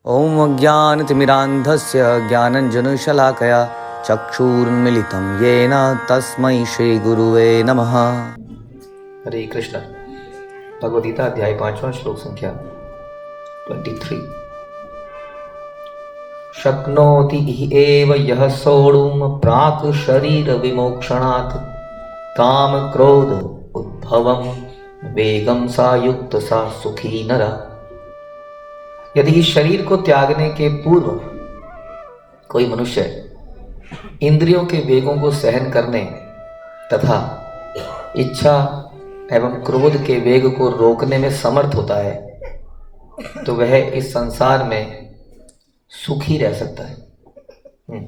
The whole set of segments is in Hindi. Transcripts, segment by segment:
ॐ अज्ञानतिमिरान्धस्य ज्ञानञ्जनशलाकया चक्षुरुन्मीलितं येन तस्मै श्रीगुरुवे नमः। हरे कृष्ण। भगवद्गीता अध्याय 5वां श्लोक संख्या 23। शक्नोति हि एव यः सोढुं प्राक् शरीर विमोक्षणात् काम क्रोध उद्भवं वेगं सा युक्त सा सुखी नर। यदि इस शरीर को त्यागने के पूर्व कोई मनुष्य इंद्रियों के वेगों को सहन करने तथा इच्छा एवं क्रोध के वेग को रोकने में समर्थ होता है तो वह इस संसार में सुखी रह सकता है।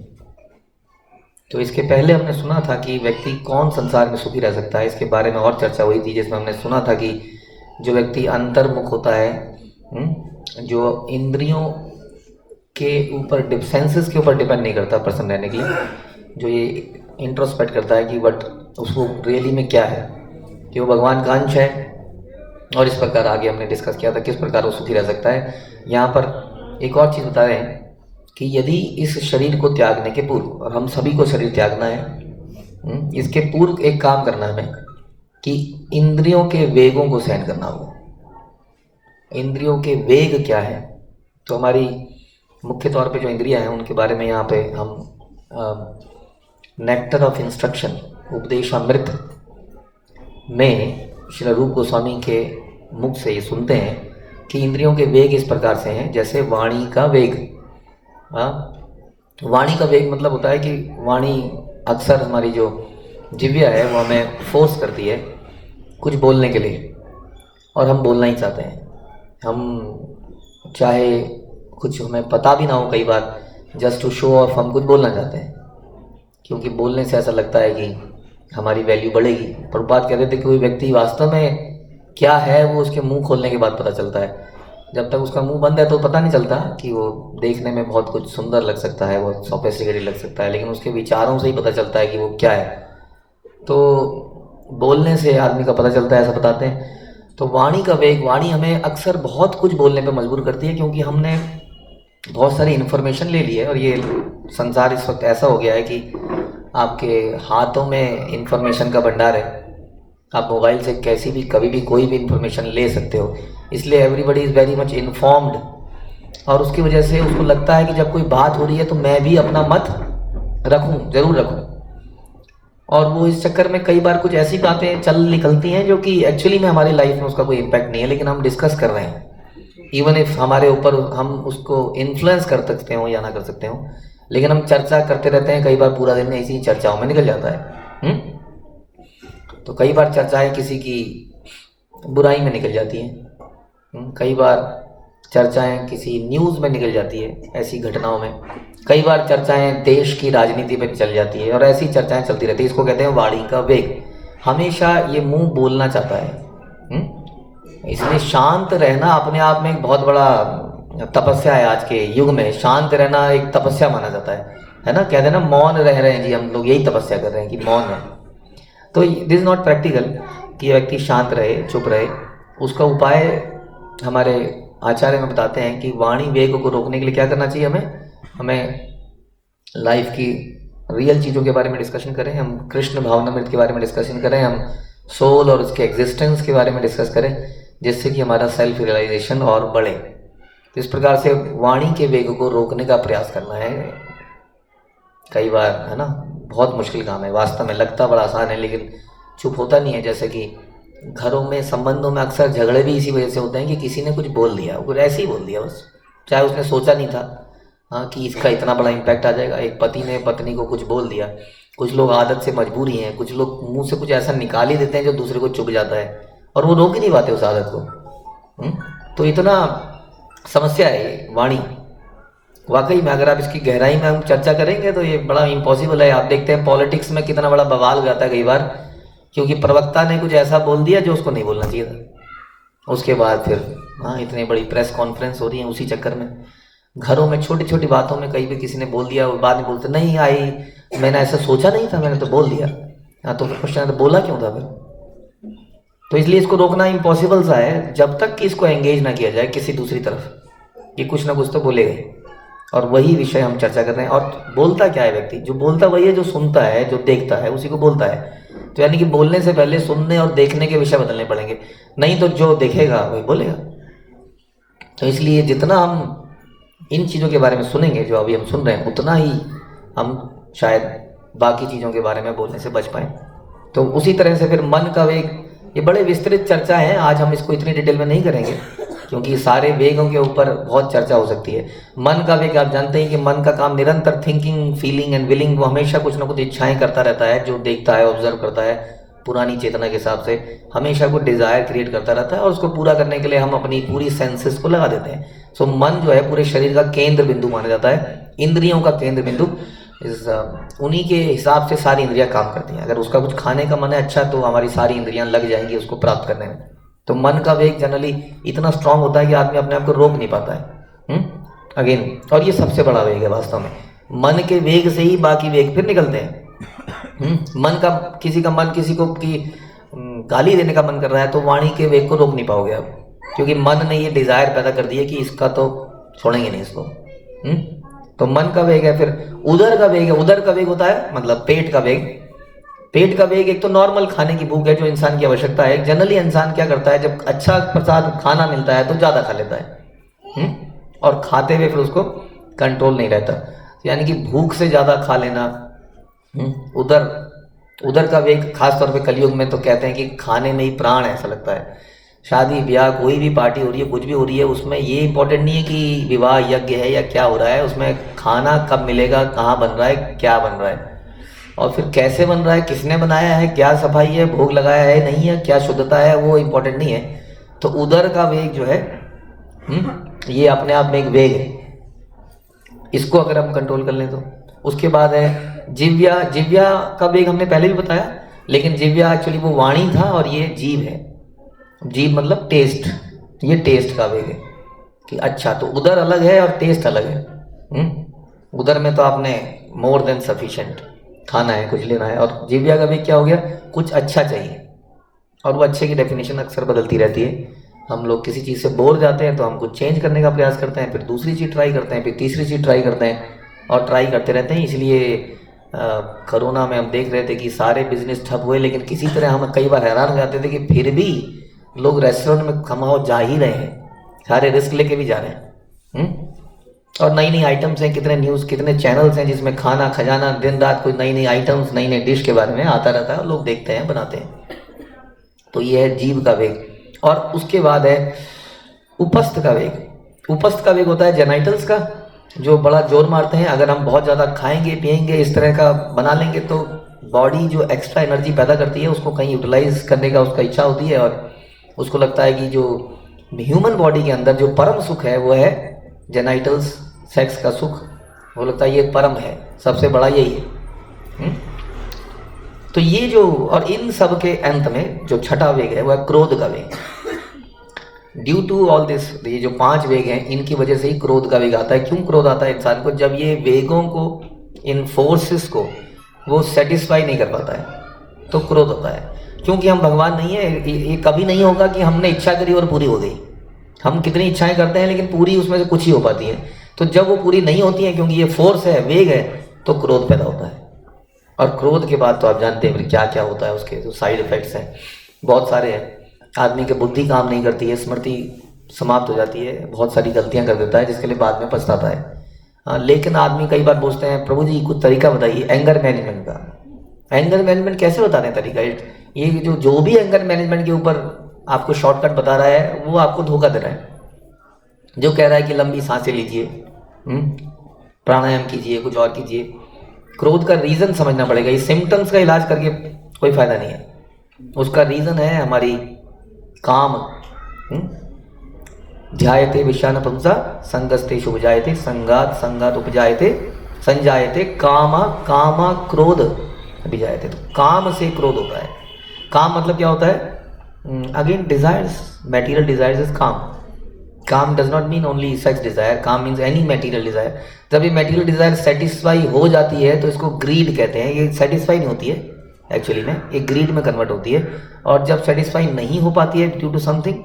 तो इसके पहले हमने सुना था कि व्यक्ति कौन संसार में सुखी रह सकता है, इसके बारे में और चर्चा हुई थी, जिसमें हमने सुना था कि जो व्यक्ति अंतर्मुख होता है, जो इंद्रियों के ऊपर सेंसेस के ऊपर डिपेंड नहीं करता प्रसन्न रहने के लिए, जो ये इंट्रोस्पेक्ट करता है कि बट उसको रियली में क्या है, कि वो भगवान का अंश है, और इस प्रकार आगे हमने डिस्कस किया था किस प्रकार वो सुखी रह सकता है। यहाँ पर एक और चीज़ बता रहे हैं कि यदि इस शरीर को त्यागने के पूर्व, और हम सभी को शरीर त्यागना है, इसके पूर्व एक काम करना है हमें कि इंद्रियों के वेगों को सहन करना होगा। इंद्रियों के वेग क्या है, तो हमारी मुख्य तौर पे जो इंद्रियां हैं उनके बारे में यहाँ पे हम नेक्टर ऑफ इंस्ट्रक्शन उपदेशामृत में श्री रूप गोस्वामी के मुख से ये सुनते हैं कि इंद्रियों के वेग इस प्रकार से हैं, जैसे वाणी का वेग। वाणी का वेग मतलब होता है कि वाणी अक्सर हमारी जो जिह्वा है वो हमें फोर्स करती है कुछ बोलने के लिए, और हम बोलना ही चाहते हैं। हम चाहे कुछ हमें पता भी ना हो, कई बार जस्ट टू शो ऑफ हम कुछ बोलना चाहते हैं, क्योंकि बोलने से ऐसा लगता है कि हमारी वैल्यू बढ़ेगी। प्रभुपाद कहते थे कि कोई व्यक्ति वास्तव में क्या है वो उसके मुंह खोलने के बाद पता चलता है। जब तक उसका मुंह बंद है तो पता नहीं चलता कि वो देखने में बहुत कुछ सुंदर लग सकता है, बहुत सोफिस्टिकेटेड लग सकता है, लेकिन उसके विचारों से ही पता चलता है कि वो क्या है। तो बोलने से आदमी का पता चलता है, ऐसा बताते हैं। तो वाणी का वेग, वाणी हमें अक्सर बहुत कुछ बोलने पे मजबूर करती है, क्योंकि हमने बहुत सारी इन्फॉर्मेशन ले ली है, और ये संसार इस वक्त ऐसा हो गया है कि आपके हाथों में इन्फॉर्मेशन का भंडार है। आप मोबाइल से कैसी भी कभी भी कोई भी इन्फॉर्मेशन ले सकते हो, इसलिए everybody is very much informed, और उसकी वजह से उसको लगता है कि जब कोई बात हो रही है तो मैं भी अपना मत रखूं, ज़रूर रखूं। और वो इस चक्कर में कई बार कुछ ऐसी बातें चल निकलती हैं जो कि एक्चुअली में हमारी लाइफ में उसका कोई इम्पैक्ट नहीं है, लेकिन हम डिस्कस कर रहे हैं। इवन इफ हमारे ऊपर हम उसको इन्फ्लुएंस कर सकते हो या ना कर सकते हो, लेकिन हम चर्चा करते रहते हैं। कई बार पूरा दिन ऐसी चर्चाओं में निकल जाता है। तो कई बार चर्चाएं किसी की बुराई में निकल जाती हैं, कई बार चर्चाएं किसी न्यूज़ में निकल जाती है, ऐसी घटनाओं में। कई बार चर्चाएं देश की राजनीति में चल जाती है, और ऐसी चर्चाएं चलती रहती है। इसको कहते हैं वाणी का वेग। हमेशा ये मुंह बोलना चाहता है, इसलिए शांत रहना अपने आप में एक बहुत बड़ा तपस्या है। आज के युग में शांत रहना एक तपस्या माना जाता है ना। कहते हैं ना मौन रह रहे हैं जी, हम लोग यही तपस्या कर रहे हैं कि मौन है। तो दिस इज नॉट प्रैक्टिकल कि व्यक्ति शांत रहे, चुप रहे। उसका उपाय हमारे आचार्य में बताते हैं कि वाणी वेग को रोकने के लिए क्या करना चाहिए हमें लाइफ की रियल चीज़ों के बारे में डिस्कशन करें, हम कृष्ण भावनामृत के बारे में डिस्कशन करें, हम सोल और उसके एग्जिस्टेंस के बारे में डिस्कस करें, जिससे कि हमारा सेल्फ रियलाइजेशन और बढ़े। तो इस प्रकार से वाणी के वेग को रोकने का प्रयास करना है। कई बार है ना, बहुत मुश्किल काम है, वास्तव में लगता बड़ा आसान है, लेकिन चुप होता नहीं है। जैसे कि घरों में, संबंधों में अक्सर झगड़े भी इसी वजह से होते हैं कि किसी ने कुछ बोल दिया, कुछ ऐसे ही बोल दिया बस, चाहे उसने सोचा नहीं था कि इसका इतना बड़ा इम्पैक्ट आ जाएगा। एक पति ने पत्नी को कुछ बोल दिया। कुछ लोग आदत से मजबूरी हैं, कुछ लोग मुंह से कुछ ऐसा निकाल ही देते हैं जो दूसरे को चुभ जाता है, और वो रोक ही नहीं पाते उस आदत को। तो इतना समस्या है वाणी। वाकई में अगर आप इसकी गहराई में हम चर्चा करेंगे तो ये बड़ा इम्पॉसिबल है। आप देखते हैं पॉलिटिक्स में कितना बड़ा बवाल हो जाता है कई बार, क्योंकि प्रवक्ता ने कुछ ऐसा बोल दिया जो उसको नहीं बोलना चाहिए था। उसके बाद फिर इतनी बड़ी प्रेस कॉन्फ्रेंस हो रही है उसी चक्कर में। घरों में छोटी छोटी बातों में कहीं भी किसी ने बोल दिया, बाद में बोलते नहीं आई, मैंने ऐसा सोचा नहीं था, मैंने तो बोल दिया। तो फिर क्वेश्चन है तो बोला क्यों था फिर? तो इसलिए इसको रोकना इम्पॉसिबल सा है जब तक कि इसको एंगेज ना किया जाए किसी दूसरी तरफ। कि कुछ ना कुछ तो बोलेगा ही। और वही विषय हम चर्चा कर रहे हैं। और बोलता क्या है व्यक्ति? जो बोलता वही है जो सुनता है, जो देखता है, उसी को बोलता है। तो यानी कि बोलने से पहले सुनने और देखने के विषय बदलने पड़ेंगे, नहीं तो जो देखेगा वही बोलेगा। तो इसलिए जितना हम इन चीज़ों के बारे में सुनेंगे जो अभी हम सुन रहे हैं, उतना ही हम शायद बाकी चीज़ों के बारे में बोलने से बच पाएँ। तो उसी तरह से फिर मन का वेग, ये बड़े विस्तृत चर्चा है, आज हम इसको इतनी डिटेल में नहीं करेंगे क्योंकि सारे वेगों के ऊपर बहुत चर्चा हो सकती है। मन का वेग, आप जानते हैं कि मन का काम निरंतर थिंकिंग, फीलिंग एंड विलिंग, वो हमेशा कुछ ना कुछ इच्छाएं करता रहता है। जो देखता है, ऑब्जर्व करता है, पुरानी चेतना के हिसाब से हमेशा को डिज़ायर क्रिएट करता रहता है और उसको पूरा करने के लिए हम अपनी पूरी सेंसेस को लगा देते हैं। सो मन जो है पूरे शरीर का केंद्र बिंदु माना जाता है, इंद्रियों का केंद्र बिंदु। उन्हीं के हिसाब से सारी इंद्रियां काम करती हैं। अगर उसका कुछ खाने का मन है अच्छा, तो हमारी सारी इंद्रियां लग जाएंगी उसको प्राप्त करने में। तो मन का वेग जनरली इतना स्ट्रांग होता है कि आदमी अपने आप को रोक नहीं पाता है। अगेन, और ये सबसे बड़ा वेग है वास्तव में। मन के वेग से ही बाकी वेग फिर निकलते हैं। मन का, किसी का मन किसी को की गाली देने का मन कर रहा है, तो वाणी के वेग को रोक नहीं पाओगे आप, क्योंकि मन ने ये डिजायर पैदा कर दी है कि इसका तो छोड़ेंगे नहीं इसको। तो मन का वेग है। फिर उदर का वेग है। उदर का वेग होता है मतलब पेट का वेग। पेट का वेग एक तो नॉर्मल खाने की भूख है जो इंसान की आवश्यकता है। जनरली इंसान क्या करता है, जब अच्छा प्रसाद खाना मिलता है तो ज़्यादा खा लेता है, और खाते हुए फिर उसको कंट्रोल नहीं रहता। यानी कि भूख से ज़्यादा खा लेना। उदर का वेग, खासतौर पे कलयुग में तो कहते हैं कि खाने में ही प्राण है, ऐसा लगता है। शादी ब्याह, कोई भी पार्टी हो रही है, कुछ भी हो रही है, उसमें ये इंपॉर्टेंट नहीं है कि विवाह यज्ञ है या क्या हो रहा है, उसमें खाना कब मिलेगा, कहाँ बन रहा है, क्या बन रहा है, और फिर कैसे बन रहा है, किसने बनाया है, क्या सफाई है, भोग लगाया है नहीं है, क्या शुद्धता है, वो इम्पोर्टेंट नहीं है। तो उदर का वेग जो है, ये अपने आप में एक वेग है। इसको अगर हम कंट्रोल कर लें तो। उसके बाद है जिव्या। जिव्या का वेग हमने पहले भी बताया, लेकिन जिव्या एक्चुअली वो वाणी था और ये जीव है। जीव मतलब टेस्ट, ये टेस्ट का वेग है कि अच्छा, तो उदर अलग है और टेस्ट अलग है। उदर में तो आपने मोर देन सफिशिएंट खाना है, कुछ लेना है। और जिव्या का वेग क्या हो गया, कुछ अच्छा चाहिए। और वो अच्छे की डेफिनेशन अक्सर बदलती रहती है। हम लोग किसी चीज़ से बोर जाते हैं तो हम कुछ चेंज करने का प्रयास करते हैं, फिर दूसरी चीज़ ट्राई करते हैं, फिर तीसरी चीज़ ट्राई करते हैं, और ट्राई करते रहते हैं। इसलिए कोरोना में हम देख रहे थे कि सारे बिजनेस ठप हुए, लेकिन किसी तरह हम कई बार हैरान हो जाते थे कि फिर भी लोग रेस्टोरेंट में कमाओ जा ही रहे हैं, सारे रिस्क लेके भी जा रहे हैं। और नई नई आइटम्स हैं, कितने न्यूज़, कितने चैनल्स हैं जिसमें खाना खजाना, दिन रात कोई नई नई आइटम्स, नई नई डिश के बारे में आता रहता है और लोग देखते हैं, बनाते हैं। तो ये है जीव का वेग। और उसके बाद है उपस्थ का वेग। उपस्थ का वेग होता है जेनाइटल्स का, जो बड़ा जोर मारते हैं। अगर हम बहुत ज़्यादा खाएंगे पिएंगे, इस तरह का बना लेंगे, तो बॉडी जो एक्स्ट्रा एनर्जी पैदा करती है उसको कहीं यूटिलाइज करने का उसका इच्छा होती है, और उसको लगता है कि जो ह्यूमन बॉडी के अंदर जो परम सुख है वो है जेनाइटल्स, सेक्स का सुख। वो लगता है ये परम है, सबसे बड़ा यही है। तो ये जो, और इन सब के अंत में जो छठा वेग है वो है क्रोध का वेग। ड्यू टू ऑल दिस, ये जो 5 वेग हैं, इनकी वजह से ही क्रोध का वेग आता है। क्यों क्रोध आता है इंसान को? जब ये वेगों को, इन फोर्सेस को वो सेटिस्फाई नहीं कर पाता है तो क्रोध होता है। क्योंकि हम भगवान नहीं है। ये कभी नहीं होगा कि हमने इच्छा करी और पूरी हो गई। हम कितनी इच्छाएं करते हैं लेकिन पूरी उसमें से कुछ ही हो पाती हैं। तो जब वो पूरी नहीं होती हैं, क्योंकि ये फोर्स है, वेग है, तो क्रोध पैदा होता है। और क्रोध के बाद तो आप जानते हैं फिर क्या क्या होता है, उसके जो साइड इफेक्ट्स हैं बहुत सारे हैं। आदमी की बुद्धि काम नहीं करती है, स्मृति समाप्त हो जाती है, बहुत सारी गलतियां कर देता है जिसके लिए बाद में पछताता है। लेकिन आदमी कई बार पूछते हैं, प्रभु जी कुछ तरीका बताइए एंगर मैनेजमेंट का। एंगर मैनेजमेंट कैसे बताते हैं तरीका? ये जो भी एंगर मैनेजमेंट के ऊपर आपको शॉर्टकट बता रहा है वो आपको धोखा दे रहा है। जो कह रहा है कि लंबी सांसें लीजिए, प्राणायाम कीजिए, कुछ और कीजिए, क्रोध का रीज़न समझना पड़ेगा। ये सिम्टम्स का इलाज करके कोई फायदा नहीं है। उसका रीज़न है हमारी काम। ध्यायते विषान पुंसा संगस्ते शुभ जायते संगात संगात उपजायते संजायते कामा कामा क्रोध अभिजायते। तो काम से क्रोध होता है। काम मतलब क्या होता है? Again desires, material desires is काम। काम does not mean only sex Dzire, काम मीन्स एनी मटेरियल डिजायर। जब ये मटेरियल डिजायर सेटिस्फाई हो जाती है तो इसको ग्रीड कहते हैं। ये सेटिस्फाई नहीं होती है एक्चुअली में, एक ग्रीड में कन्वर्ट होती है। और जब सेटिस्फाई नहीं हो पाती है ड्यू टू समथिंग,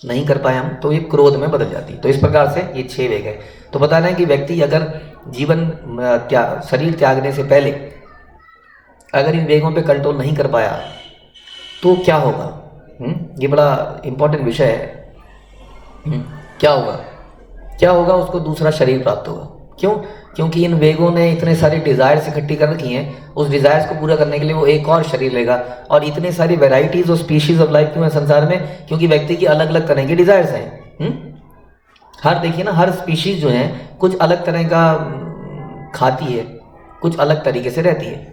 नहीं कर पाए हम तो ये क्रोध में बदल जाती है। तो इस प्रकार से ये 6 वेग है। तो बता रहे हैं कि व्यक्ति अगर जीवन शरीर त्यागने से पहले अगर इन वेगों पे कंट्रोल नहीं कर पाया तो क्या होगा। ये बड़ा इंपॉर्टेंट विषय है। क्या होगा, उसको दूसरा शरीर प्राप्त होगा। क्यों? क्योंकि इन वेगों ने इतने सारे डिज़ायर्स इकट्ठी कर रखी हैं, उस डिज़ायर्स को पूरा करने के लिए वो एक और शरीर लेगा। और इतने सारी वेराइटीज़ और स्पीशीज़ ऑफ लाइफ क्यों है संसार में? क्योंकि व्यक्ति की अलग अलग तरह की डिज़ायर्स हैं। हर देखिए ना, हर स्पीशीज़ जो है कुछ अलग तरह का खाती है, कुछ अलग तरीके से रहती है।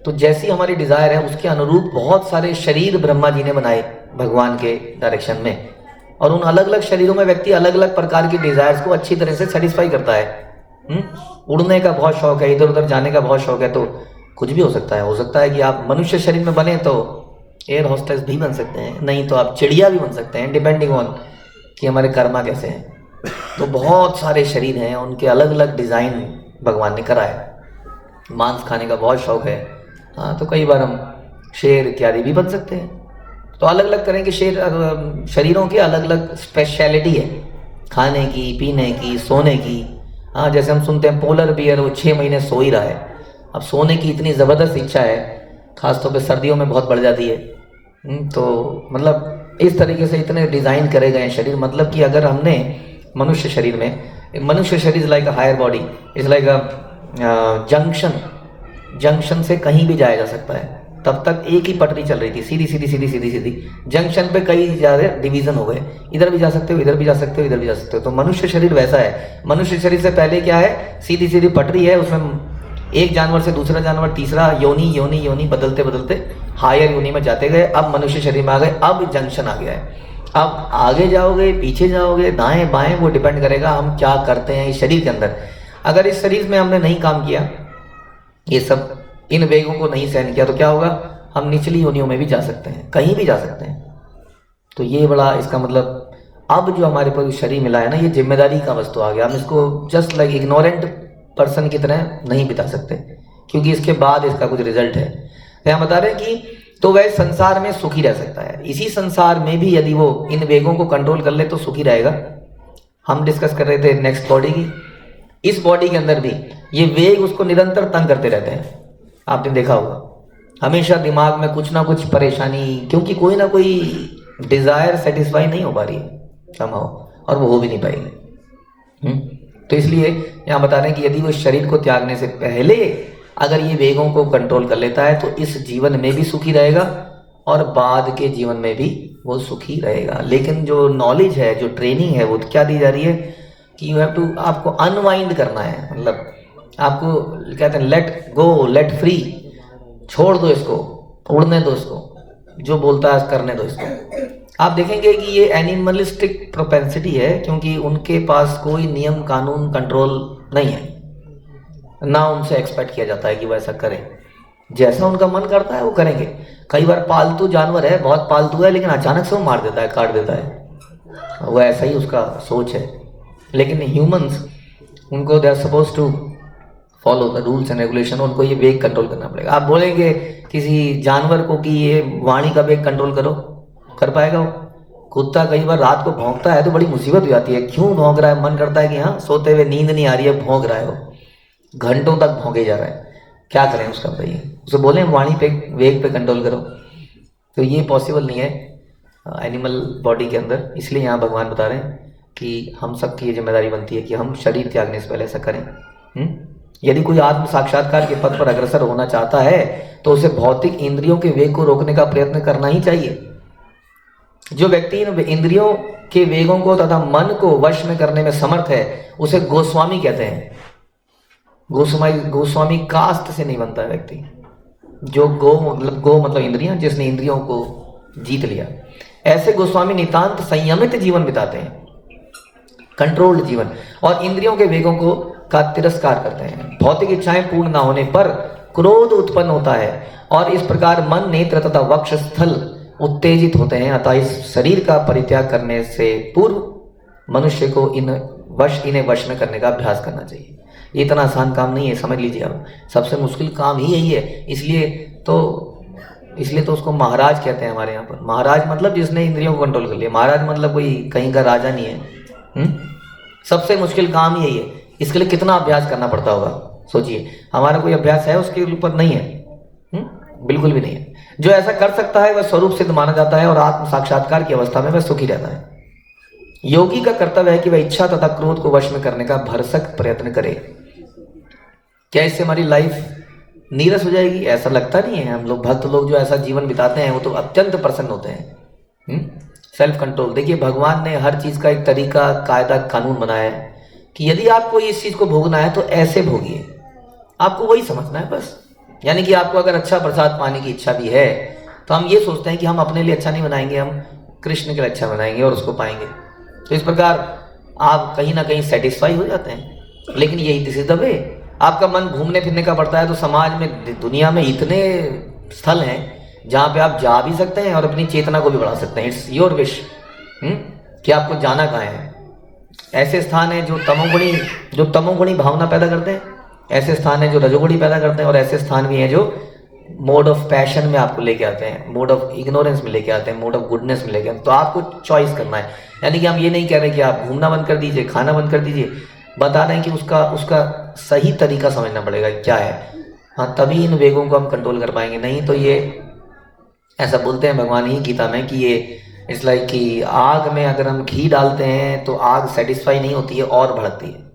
तो जैसी हमारी डिज़ायर है उसके अनुरूप बहुत सारे शरीर ब्रह्मा जी ने बनाए भगवान के डायरेक्शन में, और उन अलग अलग शरीरों में व्यक्ति अलग अलग प्रकार की डिज़ायर्स को अच्छी तरह से सेटिस्फाई करता है। उड़ने का बहुत शौक है, इधर उधर जाने का बहुत शौक है, तो कुछ भी हो सकता है कि आप मनुष्य शरीर में बने तो एयर होस्टेस भी बन सकते हैं, नहीं तो आप चिड़िया भी बन सकते हैं, डिपेंडिंग ऑन कि हमारे कर्मा कैसे हैं। तो बहुत सारे शरीर हैं, उनके अलग अलग डिज़ाइन भगवान ने कराए। मांस खाने का बहुत शौक है, हाँ, तो कई बार हम शेर इत्यादि भी बन सकते हैं। तो अलग अलग तरह के शरीरों की अलग अलग स्पेशलिटी है, खाने की, पीने की, सोने की। हाँ, जैसे हम सुनते हैं पोलर बियर वो 6 महीने सो ही रहा है। अब सोने की इतनी ज़बरदस्त इच्छा है, ख़ासतौर पे सर्दियों में बहुत बढ़ जाती है। तो मतलब इस तरीके से इतने डिज़ाइन करे गए हैं शरीर। मतलब कि अगर हमने मनुष्य शरीर is like a higher body, is like a junction से कहीं भी जाया जा सकता है। तब तक एक ही पटरी चल रही थी, सीधी। जंक्शन पे कई ज़्यादा डिवीज़न हो गए, इधर भी जा सकते हो, इधर भी जा सकते हो, इधर भी जा सकते हो। तो मनुष्य शरीर वैसा है। मनुष्य शरीर से पहले क्या है, सीधी पटरी है, उसमें एक जानवर से दूसरा जानवर, तीसरा योनि बदलते हायर योनि में जाते गए। अब मनुष्य शरीर में आ गए, अब जंक्शन आ गया है। अब आगे जाओगे, पीछे जाओगे, दाएं बाएं, वो डिपेंड करेगा हम क्या करते हैं इस शरीर के अंदर। अगर इस शरीर में हमने नहीं काम किया, ये सब इन वेगों को नहीं सहन किया, तो क्या होगा, हम निचली योनियों में भी जा सकते हैं, कहीं भी जा सकते हैं। तो ये बड़ा इसका मतलब, अब जो हमारे पर शरीर मिला है ना, ये जिम्मेदारी का वस्तु आ गया। हम इसको जस्ट लाइक इग्नोरेंट पर्सन की तरह नहीं बिता सकते, क्योंकि इसके बाद इसका कुछ रिजल्ट है। तो हम बता रहे हैं कि तो वह संसार में सुखी रह सकता है। इसी संसार में भी यदि वो इन वेगों को कंट्रोल कर ले तो सुखी रहेगा। हम डिस्कस कर रहे थे नेक्स्ट बॉडी की। इस बॉडी के अंदर भी ये वेग उसको निरंतर तंग करते रहते हैं। आपने देखा होगा, हमेशा दिमाग में कुछ ना कुछ परेशानी, क्योंकि कोई ना कोई डिज़ायर सेटिस्फाई नहीं हो पा रही है समहाउ, और वो हो भी नहीं पाएगी। तो इसलिए यहाँ बता रहे हैं कि यदि वो शरीर को त्यागने से पहले अगर ये वेगों को कंट्रोल कर लेता है तो इस जीवन में भी सुखी रहेगा और बाद के जीवन में भी वो सुखी रहेगा। लेकिन जो नॉलेज है, जो ट्रेनिंग है, वो क्या दी जा रही है कि यू हैव टू, आपको अनवाइंड करना है। मतलब आपको कहते हैं लेट गो, लेट फ्री, छोड़ दो इसको, उड़ने दो इसको, जो बोलता है करने दो इसको। आप देखेंगे कि ये एनिमलिस्टिक प्रोपेंसिटी है, क्योंकि उनके पास कोई नियम कानून कंट्रोल नहीं है, ना उनसे एक्सपेक्ट किया जाता है कि वो ऐसा करें। जैसा उनका मन करता है वो करेंगे। कई बार पालतू जानवर है, बहुत पालतू है, लेकिन अचानक से वो मार देता है, काट देता है, वो ऐसा ही उसका सोच है। लेकिन ह्यूमंस, उनको they are supposed to follow the rules and regulation, उनको ये वेग कंट्रोल करना पड़ेगा। आप बोलेंगे किसी जानवर को कि ये वाणी का वेग कंट्रोल करो, कर पाएगा वो? कुत्ता कई बार रात को भौंकता है तो बड़ी मुसीबत हो जाती है, क्यों भौंक रहा है, मन करता है कि हाँ सोते हुए नींद नहीं आ रही है, भौंक रहा है, वो घंटों तक भौंके जा रहा है, क्या करें उसका बताइए? उसे बोले वाणी पे, वेग पे कंट्रोल करो, तो ये पॉसिबल नहीं है एनिमल बॉडी के अंदर। इसलिए यहाँ भगवान बता रहे हैं कि हम सबकी ये जिम्मेदारी बनती है कि हम शरीर त्यागने से पहले ऐसा करें। यदि कोई आत्म साक्षात्कार के पथ पर अग्रसर होना चाहता है तो उसे भौतिक इंद्रियों के वेग को रोकने का प्रयत्न करना ही चाहिए। जो व्यक्ति इन इंद्रियों के वेगों को तथा मन को वश में करने में समर्थ है उसे गोस्वामी कहते हैं। गोस्वामी कास्ट से नहीं बनता है व्यक्ति। जो गो मतलब इंद्रियां, जिसने इंद्रियों को जीत लिया, ऐसे गोस्वामी नितांत संयमित जीवन बिताते हैं, कंट्रोल्ड जीवन, और इंद्रियों के वेगों को का तिरस्कार करते हैं। भौतिक इच्छाएं पूर्ण ना होने पर क्रोध उत्पन्न होता है और इस प्रकार मन, नेत्र तथा वक्षस्थल उत्तेजित होते हैं। अतः इस शरीर का परित्याग करने से पूर्व मनुष्य को इन्हें वश में करने का अभ्यास करना चाहिए। ये इतना आसान काम नहीं है, समझ लीजिए आप, सबसे मुश्किल काम ही यही है। इसलिए तो इसलिए तो उसको महाराज कहते हैं हमारे यहाँ पर। महाराज मतलब जिसने इंद्रियों को कंट्रोल कर लिया। महाराज मतलब कोई कहीं का राजा नहीं है। सबसे मुश्किल काम यही है। इसके लिए कितना अभ्यास करना पड़ता होगा सोचिए। हमारा कोई अभ्यास है उसके ऊपर? नहीं है। बिल्कुल भी नहीं है। जो ऐसा कर सकता है वह स्वरूप सिद्ध माना जाता है और आत्म साक्षात्कार की अवस्था में वह सुखी रहता है। योगी का कर्तव्य है कि वह इच्छा तथा क्रोध को वश में करने का भरसक प्रयत्न करे। क्या इससे हमारी लाइफ नीरस हो जाएगी? ऐसा लगता नहीं है। हम लोग भक्त लोग जो ऐसा जीवन बिताते हैं वो तो अत्यंत प्रसन्न होते हैं। Self control. देखिए भगवान ने हर चीज का एक तरीका, कायदा, कानून बनाया है कि यदि आपको इस चीज को भोगना है तो ऐसे भोगिए। आपको वही समझना है बस। यानी कि आपको अगर अच्छा प्रसाद पाने की इच्छा भी है तो हम ये सोचते हैं कि हम अपने लिए अच्छा नहीं बनाएंगे, हम कृष्ण के लिए अच्छा बनाएंगे और उसको पाएंगे। तो इस प्रकार आप कहीं ना कहीं सेटिस्फाई हो जाते हैं। लेकिन यही दिस इज द वे। आपका मन घूमने फिरने का पड़ता है तो समाज में, दुनिया में इतने स्थल हैं जहाँ पे आप जा भी सकते हैं और अपनी चेतना को भी बढ़ा सकते हैं। इट्स योर विश कि आपको जाना कहाँ है। ऐसे स्थान है जो तमोगुणी भावना पैदा करते हैं, ऐसे स्थान है जो रजोगुणी पैदा करते हैं, और ऐसे स्थान भी हैं जो मोड ऑफ पैशन में आपको लेके आते हैं, मोड ऑफ इग्नोरेंस में लेके आते हैं, मोड ऑफ गुडनेस में लेके आते हैं। तो आपको चॉइस करना है। यानी कि हम ये नहीं कह रहे कि आप घूमना बंद कर दीजिए, खाना बंद कर दीजिए, बता रहे हैं कि उसका सही तरीका समझना पड़ेगा क्या है। हाँ, तभी इन वेगों को हम कंट्रोल कर पाएंगे। नहीं तो ये ऐसा बोलते हैं भगवान ही गीता में कि ये इट्स लाइक कि आग में अगर हम घी डालते हैं तो आग सेटिस्फाई नहीं होती है और बढ़ती है।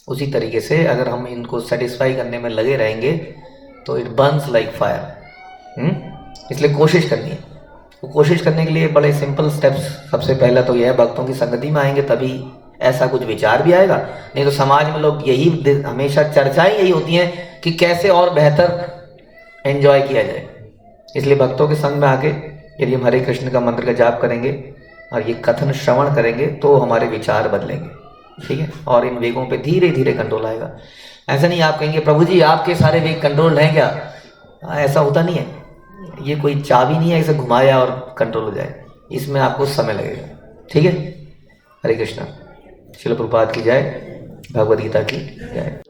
उसी तरीके से अगर हम इनको सेटिस्फाई करने में लगे रहेंगे तो इट बर्न्स लाइक फायर। इसलिए कोशिश करनी है। तो कोशिश करने के लिए बड़े सिंपल स्टेप्स। सबसे पहला तो यह है, भक्तों की संगति में आएंगे तभी ऐसा कुछ विचार भी आएगा। नहीं तो समाज में लोग यही हमेशा चर्चाएं यही होती हैं कि कैसे और बेहतर एंजॉय किया जाए। इसलिए भक्तों के संग में आके यदि हम हरे कृष्ण का मंत्र का जाप करेंगे और ये कथन श्रवण करेंगे तो हमारे विचार बदलेंगे। ठीक है, और इन वेगों पे धीरे धीरे कंट्रोल आएगा। ऐसा नहीं आप कहेंगे प्रभु जी आपके सारे वेग कंट्रोल हैं क्या? ऐसा होता नहीं है। ये कोई चाबी नहीं है इसे घुमाया और कंट्रोल हो जाए। इसमें आपको समय लगेगा। ठीक है, हरे कृष्णा। श्रील प्रभुपाद की जय, भगवद गीता की जय।